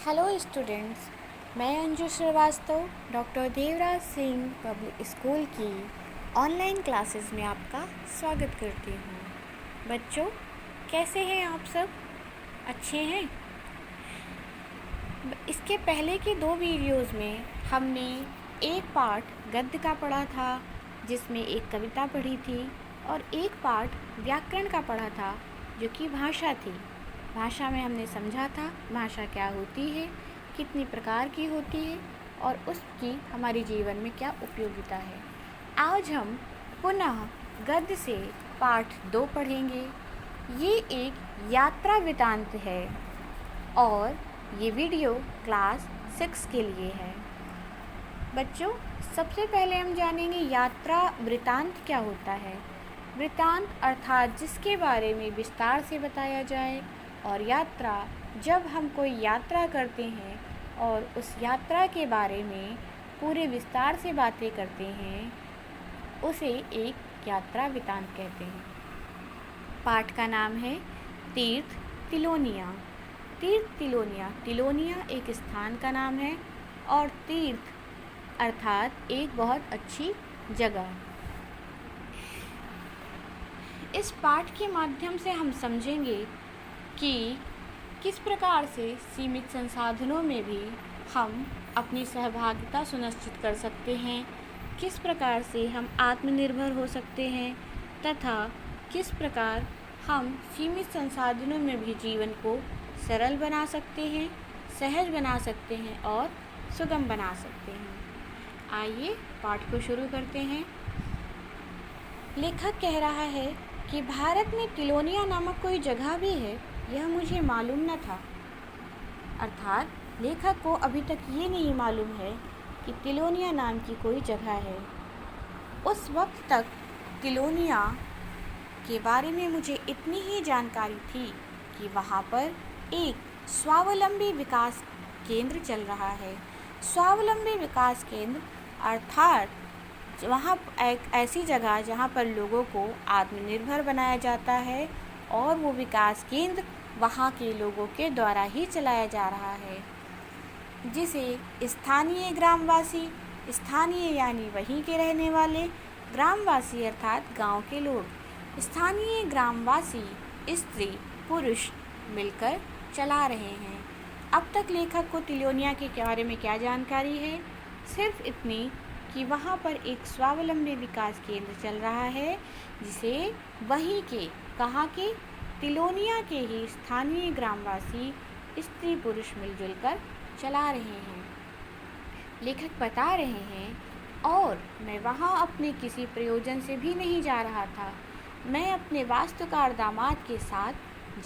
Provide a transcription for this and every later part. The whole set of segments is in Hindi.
हेलो स्टूडेंट्स, मैं Anju Srivastava doctor Devraj Singh public school की ऑनलाइन क्लासेस में आपका स्वागत करती हूँ। बच्चों, कैसे हैं आप सब? अच्छे हैं? इसके पहले के दो वीडियोस में हमने एक पार्ट गद्य का पढ़ा था जिसमें एक कविता पढ़ी थी और एक पार्ट व्याकरण का पढ़ा था जो कि भाषा थी। भाषा में हमने समझा था भाषा क्या होती है, कितनी प्रकार की होती है और उसकी हमारे जीवन में क्या उपयोगिता है। आज हम पुनः गद्य से पाठ 2 पढ़ेंगे। ये एक यात्रा वृतांत है और ये वीडियो क्लास 6 के लिए है। बच्चों, सबसे पहले हम जानेंगे यात्रा वृतांत क्या होता है। वृतांत अर्थात जिसके बारे में विस्तार से बताया जाए, और यात्रा जब हम कोई यात्रा करते हैं और उस यात्रा के बारे में पूरे विस्तार से बातें करते हैं, उसे एक यात्रा वृतांत कहते हैं। पाठ का नाम है तीर्थ तिलोनिया। तीर्थ तिलोनिया, तिलोनिया एक स्थान का नाम है और तीर्थ अर्थात एक बहुत अच्छी जगह। इस पाठ के माध्यम से हम समझेंगे कि किस प्रकार से सीमित संसाधनों में भी हम अपनी सहभागिता सुनिश्चित कर सकते हैं, किस प्रकार से हम आत्मनिर्भर हो सकते हैं तथा किस प्रकार हम सीमित संसाधनों में भी जीवन को सरल बना सकते हैं, सहज बना सकते हैं और सुगम बना सकते हैं। आइए पाठ को शुरू करते हैं। लेखक कह रहा है कि भारत में तिलोनिया नामक कोई जगह भी है, यह मुझे मालूम न था। अर्थात लेखक को अभी तक ये नहीं मालूम है कि तिलोनिया नाम की कोई जगह है। उस वक्त तक तिलोनिया के बारे में मुझे इतनी ही जानकारी थी कि वहाँ पर एक स्वावलंबी विकास केंद्र चल रहा है। स्वावलंबी विकास केंद्र अर्थात वहाँ एक ऐसी जगह जहाँ पर लोगों को आत्मनिर्भर बनाया जाता है और वो विकास केंद्र वहाँ के लोगों के द्वारा ही चलाया जा रहा है, जिसे स्थानीय ग्रामवासी, स्थानीय यानी वहीं के रहने वाले, ग्रामवासी अर्थात गांव के लोग, स्थानीय ग्रामवासी स्त्री पुरुष मिलकर चला रहे हैं। अब तक लेखक को तिलोनिया के बारे में क्या जानकारी है? सिर्फ इतनी कि वहाँ पर एक स्वावलंबी विकास केंद्र चल रहा है जिसे वहीं के, कहाँ के, तिलोनिया के ही स्थानीय ग्रामवासी स्त्री पुरुष मिलजुल कर चला रहे हैं। लेखक बता रहे हैं, और मैं वहाँ अपने किसी प्रयोजन से भी नहीं जा रहा था। मैं अपने वास्तुकार दामाद के साथ,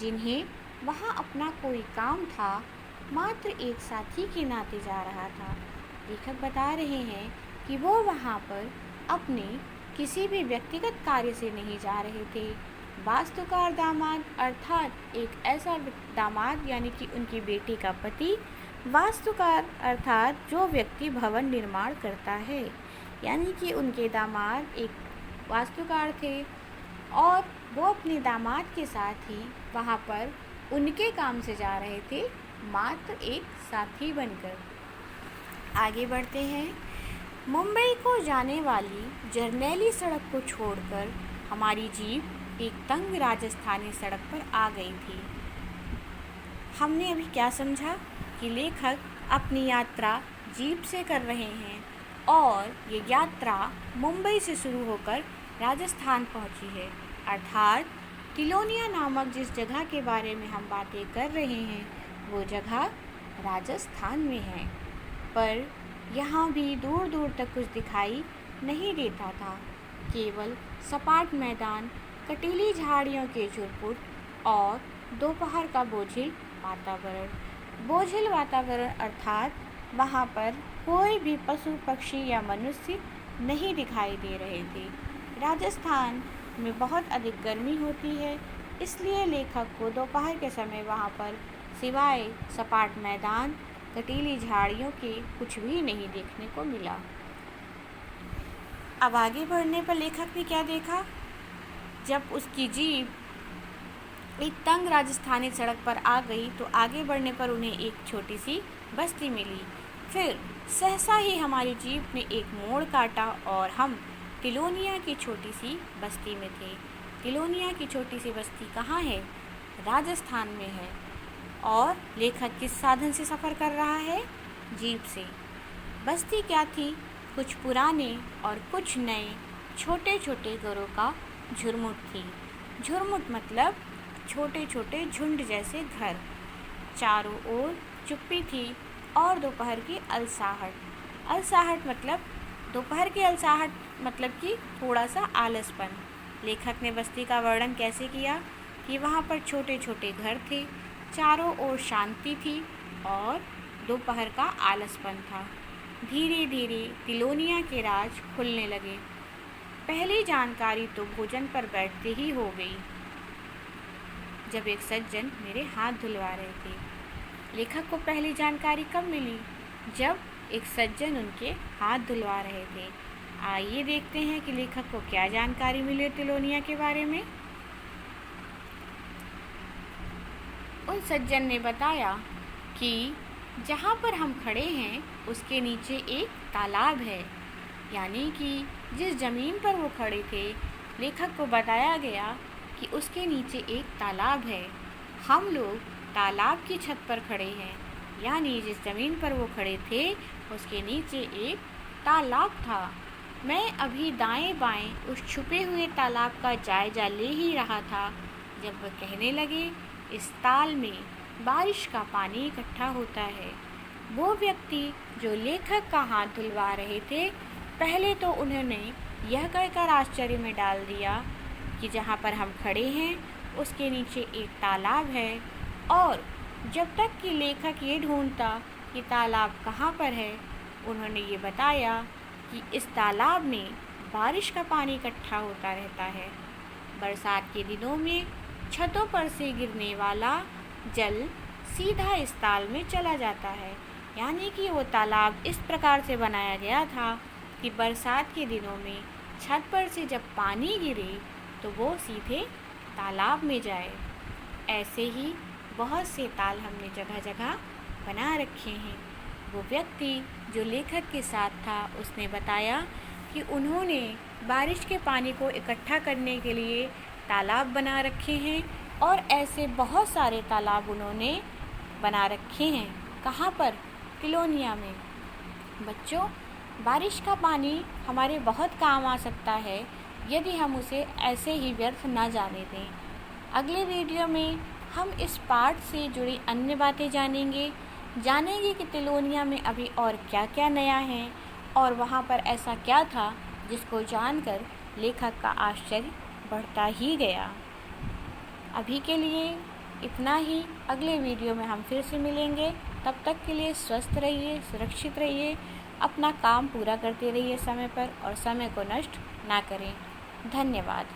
जिन्हें वहाँ अपना कोई काम था, मात्र एक साथी के नाते जा रहा था। लेखक बता रहे हैं कि वो वहाँ पर अपने किसी भी व्यक्तिगत कार्य से नहीं जा रहे थे। वास्तुकार दामाद अर्थात एक ऐसा दामाद यानी कि उनकी बेटी का पति, वास्तुकार अर्थात जो व्यक्ति भवन निर्माण करता है, यानी कि उनके दामाद एक वास्तुकार थे और वो अपने दामाद के साथ ही वहाँ पर उनके काम से जा रहे थे, मात्र एक साथी बनकर। आगे बढ़ते हैं। मुंबई को जाने वाली जरनैली सड़क को छोड़कर हमारी जीप एक तंग राजस्थानी सड़क पर आ गई थी। हमने अभी क्या समझा कि लेखक अपनी यात्रा जीप से कर रहे हैं और ये यात्रा मुंबई से शुरू होकर राजस्थान पहुंची है। अर्थात तिलोनिया नामक जिस जगह के बारे में हम बातें कर रहे हैं वो जगह राजस्थान में है, पर यहाँ भी दूर दूर तक कुछ दिखाई नहीं देता था। केवल सपाट मैदान, कटीली झाड़ियों के चुरपुट और दोपहर का बोझिल वातावरण अर्थात वहाँ पर कोई भी पशु पक्षी या मनुष्य नहीं दिखाई दे रहे थे। राजस्थान में बहुत अधिक गर्मी होती है, इसलिए लेखक को दोपहर के समय वहाँ पर सिवाय सपाट मैदान, कटीली झाड़ियों के कुछ भी नहीं देखने को मिला। अब आगे बढ़ने पर लेखक ने क्या देखा? जब उसकी जीप एक तंग राजस्थानी सड़क पर आ गई तो आगे बढ़ने पर उन्हें एक छोटी सी बस्ती मिली। फिर सहसा ही हमारी जीप ने एक मोड़ काटा और हम तिलोनिया की छोटी सी बस्ती में थे। तिलोनिया की छोटी सी बस्ती कहाँ है? राजस्थान में है। और लेखक किस साधन से सफ़र कर रहा है? जीप से। बस्ती क्या थी? कुछ पुराने और कुछ नए छोटे छोटे घरों का झुरमुट थी। झुरमुट मतलब छोटे छोटे झुंड जैसे घर। चारों ओर चुप्पी थी और दोपहर की अलसाहट। अलसाहट मतलब दोपहर की अलसाहट मतलब कि थोड़ा सा आलसपन। लेखक ने बस्ती का वर्णन कैसे किया कि वहाँ पर छोटे छोटे घर थे, चारों ओर शांति थी और दोपहर का आलसपन था। धीरे धीरे तिलोनिया के राज खुलने लगे। पहली जानकारी तो भोजन पर बैठते ही हो गई, जब एक सज्जन मेरे हाथ धुलवा रहे थे। लेखक को पहली जानकारी कब मिली? जब एक सज्जन उनके हाथ धुलवा रहे थे। आइए देखते हैं कि लेखक को क्या जानकारी मिली तिलोनिया के बारे में। उन सज्जन ने बताया कि जहाँ पर हम खड़े हैं उसके नीचे एक तालाब है। यानी कि जिस ज़मीन पर वो खड़े थे, लेखक को बताया गया कि उसके नीचे एक तालाब है। हम लोग तालाब की छत पर खड़े हैं, यानी जिस ज़मीन पर वो खड़े थे उसके नीचे एक तालाब था। मैं अभी दाएं बाएं उस छुपे हुए तालाब का जायजा ले ही रहा था जब वह कहने लगे, इस ताल में बारिश का पानी इकट्ठा होता है। वो व्यक्ति जो लेखक का हाथ धुलवा रहे थे, पहले तो उन्होंने यह कहकर आश्चर्य में डाल दिया कि जहाँ पर हम खड़े हैं उसके नीचे एक तालाब है, और जब तक कि लेखक ये ढूंढता कि तालाब कहाँ पर है, उन्होंने ये बताया कि इस तालाब में बारिश का पानी इकट्ठा होता रहता है। बरसात के दिनों में छतों पर से गिरने वाला जल सीधा इस ताल में चला जाता है। यानी कि वो तालाब इस प्रकार से बनाया गया था कि बरसात के दिनों में छत पर से जब पानी गिरे तो वो सीधे तालाब में जाए। ऐसे ही बहुत से ताल हमने जगह जगह बना रखे हैं। वो व्यक्ति जो लेखक के साथ था उसने बताया कि उन्होंने बारिश के पानी को इकट्ठा करने के लिए तालाब बना रखे हैं, और ऐसे बहुत सारे तालाब उन्होंने बना रखे हैं। कहाँ पर? तिलोनिया में। बच्चों, बारिश का पानी हमारे बहुत काम आ सकता है यदि हम उसे ऐसे ही व्यर्थ न जाने दें। अगले वीडियो में हम इस पाठ से जुड़ी अन्य बातें जानेंगे कि तिलोनिया में अभी और क्या क्या नया है और वहाँ पर ऐसा क्या था जिसको जानकर लेखक का आश्चर्य बढ़ता ही गया। अभी के लिए इतना ही। अगले वीडियो में हम फिर से मिलेंगे। तब तक के लिए स्वस्थ रहिए, सुरक्षित रहिए, अपना काम पूरा करते रहिए समय पर और समय को नष्ट ना करें। धन्यवाद।